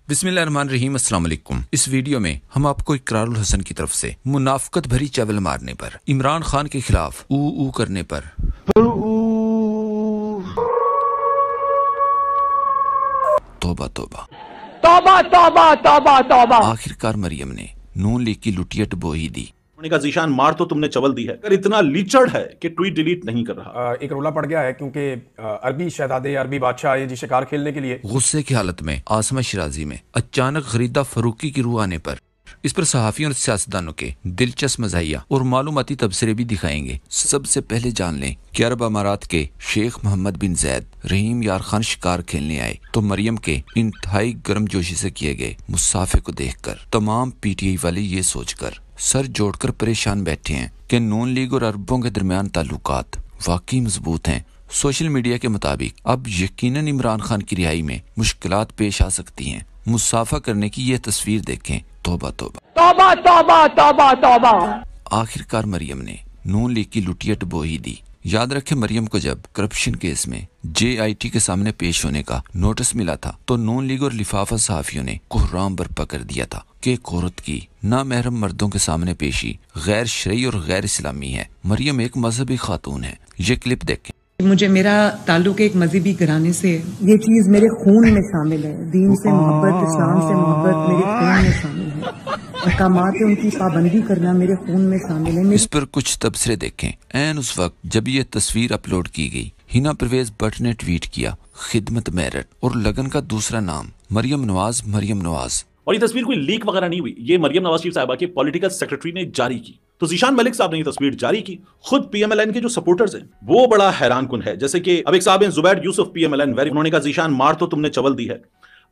बिस्मिल्लाहिर्रहमानिर्रहीम, अस्सलाम वालेकुम। इस वीडियो में हम आपको इकरारुल हसन की तरफ से मुनाफिकत भरी चवल मारने पर, इमरान खान के खिलाफ ऊ करने पर, तौबा तौबा तौबा तौबा तौबा तौबा। आखिरकार मरियम ने नून लीग की लुटिया डुबो ही दी। उन्होंने कहा जीशान मार तो तुमने चवल दी है, अगर इतना लीचड़ है कि ट्वीट डिलीट नहीं कर रहा। एक रोला पड़ गया है क्योंकि अरबी शहजादे अरबी बादशाह आए जी शिकार खेलने के लिए। गुस्से की हालत में आसमा शिराजी में अचानक खरीदा फरूकी की रूह आने पर इस पर सहाफियों और सियासतदानों के दिलचस्प मज़ाहिया और मालूमाती तबसरे भी दिखाएंगे। सबसे पहले जान लें कि अरब अमारात के शेख मोहम्मद बिन जैद रहीम यार खान शिकार खेलने आए तो मरियम के इंतहाई गर्मजोशी से किए गए मुसाफे को देखकर तमाम पीटीआई वाले ये सोचकर सर जोड़कर परेशान बैठे हैं कि नून लीग और अरबों के दरमियान ताल्लुकात वाकई मजबूत हैं। सोशल मीडिया के मुताबिक अब यकीनन इमरान खान की रिहाई में मुश्किलात पेश आ सकती हैं। मुसाफा करने की ये तस्वीर देखें। तौबा तौबा तौबा तौबा तौबा तौबा। आखिरकार मरियम ने नून लीग की लुटिया डुबो ही दी। याद रखें, मरियम को जब करप्शन केस में JIT के सामने पेश होने का नोटिस मिला था तो नून लीग और लिफाफा सहाफियों ने कोहराम बर्पा कर दिया था कि एक औरत की नामहरम मर्दों के सामने पेशी गैर शरई और गैर इस्लामी है। मरियम एक मजहबी खातून है। ये क्लिप देखें। मुझे मेरा ताल्लुक एक मजहबी घराने से है। ये चीज मेरे खून में शामिल है। दीन से मोहब्बत, इस्लाम से मोहब्बत मेरे खून में शामिल है। अहकामात है उनकी पाबंदी करना मेरे खून में शामिल है। इस पर कुछ तबसरे देखें। ऐन उस वक्त जब ये तस्वीर अपलोड की गई, हिना परवेज भट्ट ने ट्वीट किया, खिदमत मेरठ और लगन का दूसरा नाम मरियम नवाज। मरियम नवाज। और ये तस्वीर कोई लीक वगैरह नहीं हुई, ये मरियम नवाज शरीफ साहिबा के पॉलिटिकल सेक्रेटरी ने जारी की। तो जीशान मलिक साहब ने ये तस्वीर जारी की। खुद PMLN के जो सपोर्टर्स हैं वो बड़ा हैरान कुन है। जैसे कि अब एक साहब हैं जुबैर यूसुफ PMLN वेरी, उन्होंने कहा जीशान मार तो तुमने चवल दी है,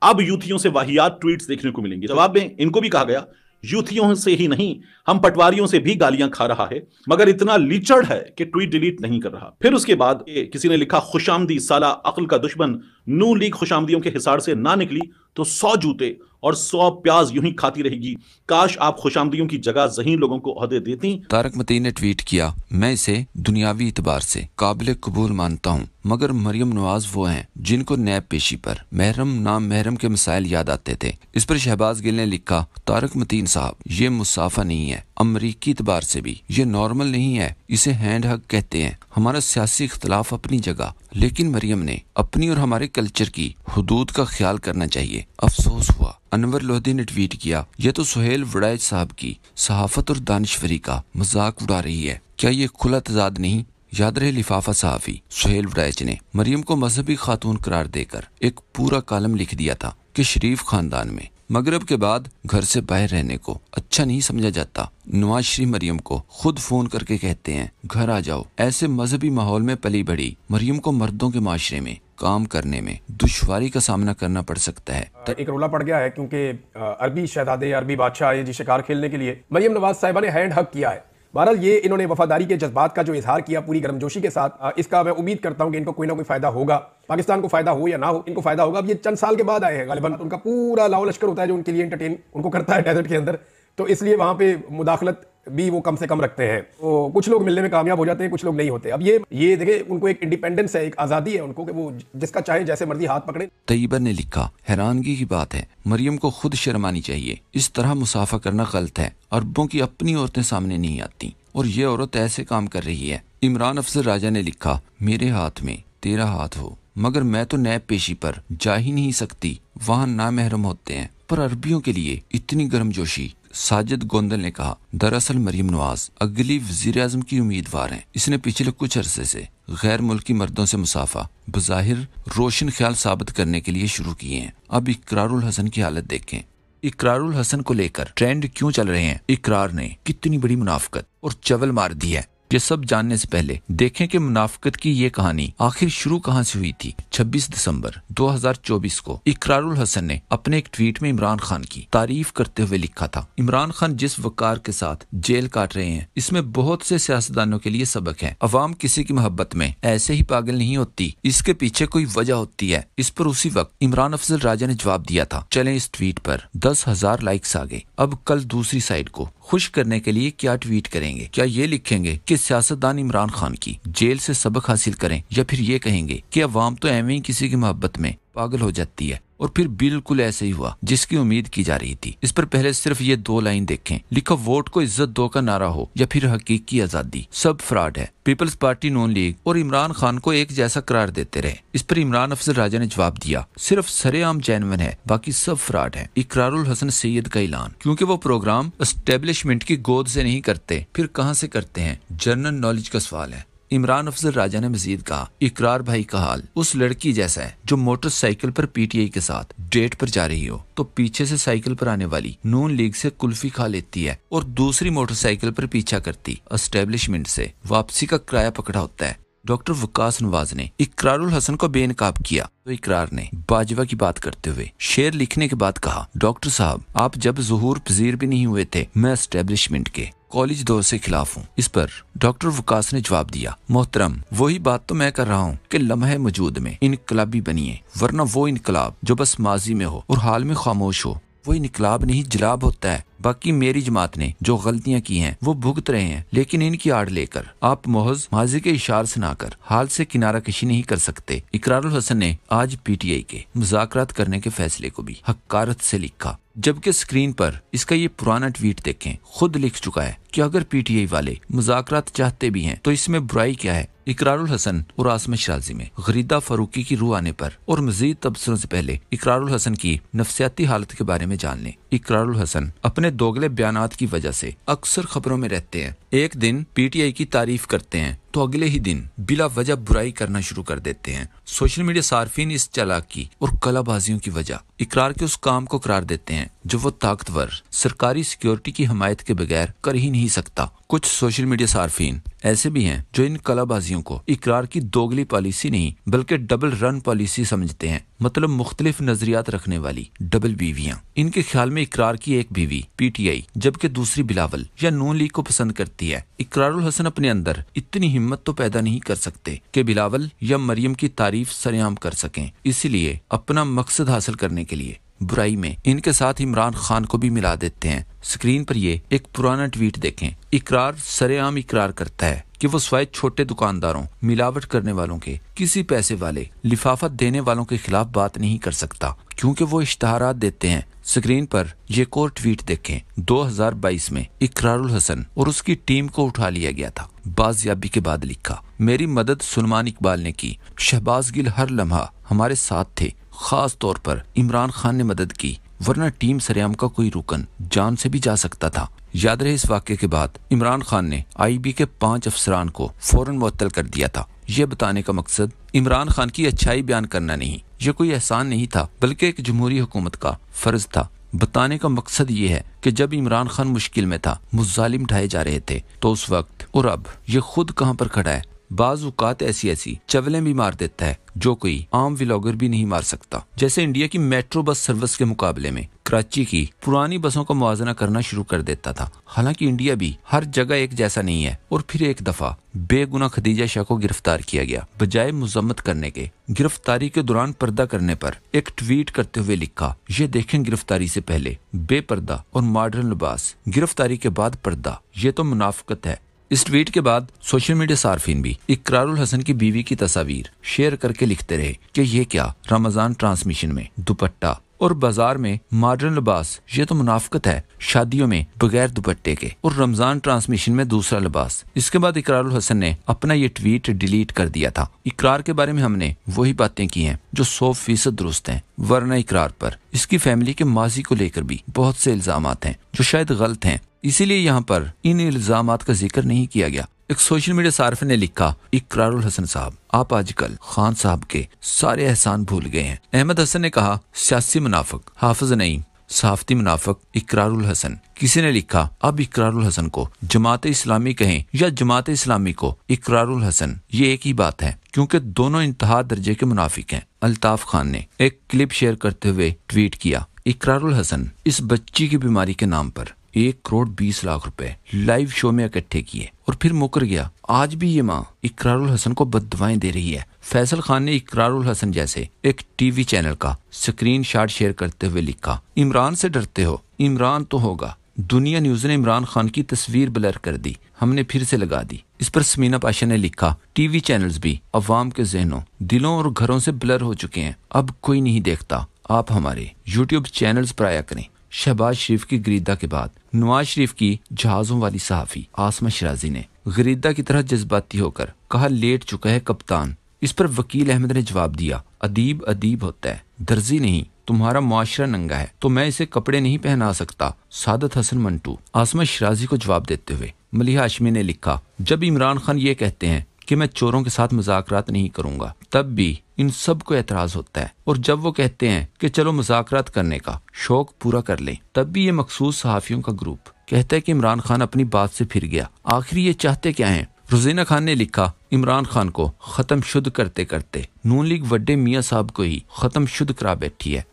अब यूथियों से वाहियात ट्वीट्स देखने को मिलेंगे। जवाब में इनको भी कहा गया यूथियों से ही नहीं हम पटवारियों से भी गालियां खा रहा है, मगर इतना लीचड़ है कि ट्वीट डिलीट नहीं कर रहा। फिर उसके बाद किसी ने लिखा, खुशामदी साला अक्ल का दुश्मन, नून लीग खुशामदियों के हिसार से ना निकली तो 100 जूते और 100 प्याज यूं ही खाती रहेगी। काश आप खुशामदियों की जगह ज़हीन लोगों को ओहदे देती। तारक मतीन ने ट्वीट किया, मैं इसे दुनियावी इतबार से काबिल कबूल मानता हूँ, मगर मरियम नवाज वो हैं जिनको नैब पेशी पर महरम नाम महरम के मसाइल याद आते थे। इस पर शहबाज गिल ने लिखा, तारक मतीन साहब ये मुसाफा नहीं है, अमरीकी इतबार से भी ये नॉर्मल नहीं है, इसे हैंड हग कहते हैं। हमारा सियासी इख्तलाफ अपनी जगह, लेकिन मरियम ने अपनी और हमारे कल्चर की हुदूद का ख्याल करना चाहिए। अफसोस हुआ। अनवर लोधी ने ट्वीट किया, यह तो सुहेल वड़ैच साहब की सहाफत और दानिशवरी का मजाक उड़ा रही है, क्या ये खुला तजाद नहीं? याद रहे लिफाफा सहाफी सुहेल वड़ैच ने मरियम को मजहबी खातून करार देकर एक पूरा कॉलम लिख दिया था कि शरीफ खानदान में मगरब के बाद घर से बाहर रहने को अच्छा नहीं समझा जाता। नवाज शरीफ मरियम को खुद फोन करके कहते हैं घर आ जाओ। ऐसे मजहबी माहौल में पली बढ़ी मरियम को मर्दों के माशरे में काम करने में दुश्वारी का सामना करना पड़ सकता है। एक रोला पड़ गया है क्योंकि अरबी शहजादे अरबी बादशाह आए जी शिकार खेलने के लिए। मरियम नवाज साहिबा ने हैंड हक किया है। बहरहाल ये इन्होंने वफादारी के जज्बात का जो इजहार किया पूरी गर्मजोशी के साथ, इसका मैं उम्मीद करता हूं कि इनको कोई ना कोई फायदा होगा। पाकिस्तान को फायदा हो या ना हो, इनको फायदा होगा। अब ये चंद साल के बाद आए हैं, गालिबन उनका पूरा लाओ लश्कर होता है जो उनके लिए एंटरटेन उनको करता है डेजर्ट के अंदर, तो इसलिए वहां पे मुदाखलत भी वो कम से कम रखते हैं। तो कुछ लोग मिलने में कामयाब हो जाते हैं, कुछ लोग नहीं होते। अब ये देखे, उनको एक इंडिपेंडेंस है, एक आजादी है उनको कि वो जिसका चाहे जैसे मर्जी हाथ पकड़े। तैयबा ने लिखा, हैरानगी की बात है, मरियम को खुद शर्म आनी चाहिए। इस तरह मुसाफा करना गलत है। अरबों की अपनी औरतें सामने नहीं आती और ये औरत ऐसे काम कर रही है। इमरान अफजल राजा ने लिखा, मेरे हाथ में तेरा हाथ हो, मगर मैं तो नैब पेशी पर जा ही नहीं सकती, वहाँ नामहरम होते हैं। पर अरबियों के लिए इतनी गर्मजोशी। साजिद गोंदल ने कहा, दरअसल मरियम नवाज अगली वज़ीर-ए-आज़म की उम्मीदवार हैं। इसने पिछले कुछ अरसे से गैर मुल्की मर्दों से मुसाफा बज़ाहिर रोशन ख्याल साबित करने के लिए शुरू किए हैं। अब इकरारुल हसन की हालत देखें। इकरारुल हसन को लेकर ट्रेंड क्यों चल रहे हैं? इकरार ने कितनी बड़ी मुनाफिकत और चवल मार दी है। ये सब जानने से पहले देखें कि मुनाफिकत की ये कहानी आखिर शुरू कहां से हुई थी। 26 दिसंबर 2024 को इकरारुल हसन ने अपने एक ट्वीट में इमरान खान की तारीफ करते हुए लिखा था, इमरान खान जिस वकार के साथ जेल काट रहे हैं इसमें बहुत से सियासतदानों के लिए सबक है। अवाम किसी की मोहब्बत में ऐसे ही पागल नहीं होती, इसके पीछे कोई वजह होती है। इस पर उसी वक्त इमरान अफजल राजा ने जवाब दिया था। चलें, इस ट्वीट पर 10,000 लाइक्स आ गए। अब कल दूसरी साइड को खुश करने के लिए क्या ट्वीट करेंगे? क्या ये लिखेंगे कि सियासतदान इमरान खान की जेल से सबक हासिल करें, या फिर ये कहेंगे कि अवाम तो एवं ही किसी की मोहब्बत में पागल हो जाती है। और फिर बिल्कुल ऐसे ही हुआ जिसकी उम्मीद की जा रही थी। इस पर पहले सिर्फ ये 2 लाइन देखें। लिखा, वोट को इज्जत दो का नारा हो या फिर हकीकी आजादी, सब फ्रॉड है। पीपल्स पार्टी, नून लीग और इमरान खान को एक जैसा करार देते रहे। इस पर इमरान अफजल राजा ने जवाब दिया, सिर्फ सरेआम जेन्युइन है, बाकी सब फ्रॉड है। इकरारुल हसन सैयद का ऐलान, क्योंकि वो प्रोग्राम एस्टेब्लिशमेंट की गोद से नहीं करते, फिर कहां से करते हैं? जनरल नॉलेज का सवाल है। इमरान अफजल राजा ने मजीद कहा, इकरार भाई का हाल उस लड़की जैसा है जो मोटरसाइकिल पर पीटीआई के साथ डेट पर जा रही हो तो पीछे से साइकिल पर आने वाली नून लीग से कुल्फी खा लेती है और दूसरी मोटरसाइकिल पर पीछा करती एस्टेब्लिशमेंट से वापसी का किराया पकड़ा होता है। डॉक्टर वकास नवाज ने इकरारुल हसन को बेनकाब किया तो इकरार ने बाजवा की बात करते हुए शेर लिखने के बाद कहा, डॉक्टर साहब आप जब ज़ुहूर पजीर भी नहीं हुए थे, मैं एस्टेब्लिशमेंट के कॉलेज दौर से खिलाफ हूँ। इस पर डॉक्टर वकास ने जवाब दिया, मोहतरम वही बात तो मैं कर रहा हूँ कि लम्हे मौजूद में इनकलाबी बनिए, वरना वो इनकलाब जो बस माजी में हो और हाल में खामोश हो वो इनकलाब नहीं जलाब होता है। बाकी मेरी जमात ने जो गलतियां की हैं वो भुगत रहे हैं, लेकिन इनकी आड़ लेकर आप महज माजी के इशार सुनाकर हाल से किनारा कशी नहीं कर सकते। इकरारुल हसन ने आज पीटीआई के मुज़ाकरात करने के फैसले को भी हक्कारत से लिखा, जबकि स्क्रीन पर इसका ये पुराना ट्वीट देखें, खुद लिख चुका है कि अगर पीटीआई वाले मुज़ाकरात चाहते भी हैं तो इसमें बुराई क्या है। इकरारुल हसन और आसमा शराजी में गरीदा फारूकी की रूह आने पर और मजीद तबसरों से पहले इकरारुल हसन की नफ्सियाती हालत के बारे में जान लें। इकरारुल हसन अपने दोगले बयानात की वजह से अक्सर खबरों में रहते हैं। एक दिन पीटीआई की तारीफ करते हैं तो अगले ही दिन बिला वजह बुराई करना शुरू कर देते हैं। सोशल मीडिया सार्फिन इस चालाकी और कलाबाजियों की वजह इकरार के उस काम को करार देते हैं जो वो ताकतवर सरकारी सिक्योरिटी की हमायत के बगैर कर ही नहीं सकता। कुछ सोशल मीडिया सार्फिन ऐसे भी हैं जो इन कलाबाजियों को इकरार की दोगली पॉलिसी नहीं बल्कि डबल रन पॉलिसी समझते हैं, मतलब मुख्तलिफ नजरियात रखने वाली डबल बीवियां। इनके ख्याल में इकरार की एक बीवी पीटीआई जबकि दूसरी बिलावल या नून लीग को पसंद करती है। इकरारुल हसन अपने अंदर इतनी हिम्मत तो पैदा नहीं कर सकते कि बिलावल या मरियम की तारीफ सरेआम कर सकें, इसलिए अपना मकसद हासिल करने के लिए बुराई में इनके साथ इमरान खान को भी मिला देते हैं। स्क्रीन पर ये एक पुराना ट्वीट देखें। इकरार सरेआम इकरार करता है कि वो स्वयं छोटे दुकानदारों, मिलावट करने वालों के, किसी पैसे वाले, लिफाफा देने वालों के खिलाफ बात नहीं कर सकता क्योंकि वो इश्तहारात देते हैं। स्क्रीन पर ये एक और ट्वीट देखें। 2022 में इकरारुल हसन और उसकी टीम को उठा लिया गया था। बाजियाबी के बाद लिखा, मेरी मदद सुलेमान इकबाल ने की, शहबाज गिल हर लम्हा हमारे साथ थे, खास तौर पर इमरान खान ने मदद की, वरना टीम सरेआम का कोई रुकन जान से भी जा सकता था। याद रहे इस वाक़े के बाद इमरान खान ने आईबी के 5 अफसरान को फौरन मुअत्तल कर दिया था। यह बताने का मकसद इमरान खान की अच्छाई बयान करना नहीं, यह कोई एहसान नहीं था बल्कि एक जमहूरी हुकूमत का फर्ज था। बताने का मकसद ये है कि जब इमरान खान मुश्किल में था, मुजालिम ढाए जा रहे थे, तो उस वक्त और अब ये खुद कहाँ पर खड़ा है। बाज औकात ऐसी चवलें भी मार देता है जो कोई आम व्लॉगर भी नहीं मार सकता। जैसे इंडिया की मेट्रो बस सर्विस के मुकाबले में कराची की पुरानी बसों का मुआवजा करना शुरू कर देता था। हालांकि इंडिया भी हर जगह एक जैसा नहीं है। और फिर एक दफा बेगुनाह खदीजा शाह को गिरफ्तार किया गया, बजाय मुजम्मत करने के। गिरफ्तारी के दौरान पर्दा करने पर एक ट्वीट करते हुए लिखा, ये देखें गिरफ्तारी से पहले बेपर्दा और मॉडर्न लिबास, गिरफ्तारी के बाद पर्दा, ये तो मुनाफिकत है। इस ट्वीट के बाद सोशल मीडिया सार्फिन भी इकरारुल हसन की बीवी की तस्वीर शेयर करके लिखते रहे कि ये क्या, रमजान ट्रांसमिशन में दुपट्टा और बाजार में मॉडर्न लिबास, ये तो मुनाफिकत है, शादियों में बगैर दुपट्टे के और रमजान ट्रांसमिशन में दूसरा लिबास। इसके बाद इकरारुल हसन ने अपना ये ट्वीट डिलीट कर दिया था। इकरार के बारे में हमने वही बातें की हैं जो 100% दुरुस्त हैं, वरना इकरार पर इसकी फैमिली के माजी को लेकर भी बहुत से इल्जामात हैं जो शायद गलत हैं, इसीलिए यहाँ पर इन इल्जामात का जिक्र नहीं किया गया। एक सोशल मीडिया सार्फ ने लिखा, इकरारुल हसन साहब आप आजकल खान साहब के सारे एहसान भूल गए हैं। अहमद हसन ने कहा, सियासी मुनाफिक हाफिज नईम, सहाफती मुनाफिक इकरारुल हसन। किसी ने लिखा, अब इकरारुल हसन को जमात इस्लामी कहें या जमात इस्लामी को इकरारुल हसन, ये एक ही बात है क्योंकि दोनों इंतहा दर्जे के मुनाफिक हैं। अल्ताफ खान ने एक क्लिप शेयर करते हुए ट्वीट किया, इकरारुल हसन इस बच्ची की बीमारी के नाम पर 1,20,00,000 रुपए लाइव शो में इकट्ठे किए और फिर मुकर गया। आज भी ये माँ इकरारुल हसन को बद्दुआएं दे रही है। फैसल खान ने इकरारुल हसन जैसे एक टीवी चैनल का स्क्रीनशॉट शेयर करते हुए लिखा, इमरान से डरते हो, इमरान तो होगा दुनिया न्यूज ने इमरान खान की तस्वीर ब्लर कर दी, हमने फिर से लगा दी। इस पर समीना पाशा ने लिखा, टीवी चैनल्स भी अवाम के जहनों, दिलों और घरों से ब्लर हो चुके हैं, अब कोई नहीं देखता, आप हमारे यूट्यूब चैनल्स पर आया करें। शहबाज शरीफ की गरीदा के बाद नवाज शरीफ की जहाजों वाली सहाफी आसमा शराजी ने गरीदा की तरह जज्बाती होकर कहा, लेट चुका है कप्तान। इस पर वकील अहमद ने जवाब दिया, अदीब अदीब होता है, दर्जी नहीं। तुम्हारा मुआशरा नंगा है तो मैं इसे कपड़े नहीं पहना सकता। सादत हसन मंटू। आसमा शराजी को जवाब देते हुए मलिहा हाशमी ने लिखा, जब इमरान खान ये कहते हैं कि मैं चोरों के साथ मुज़ाकरात नहीं करूंगा, तब भी इन सब को एतराज होता है, और जब वो कहते हैं कि चलो मुज़ाकरात करने का शौक पूरा कर लें, तब भी ये मखसूस सहाफियों का ग्रुप कहता है कि इमरान खान अपनी बात से फिर गया। आखिर ये चाहते क्या हैं? रोजीना खान ने लिखा, इमरान खान को खत्म शुद्ध करते करते नून लीग वड्डे मियाँ साहब को ही खत्म शुद्ध करा बैठी है।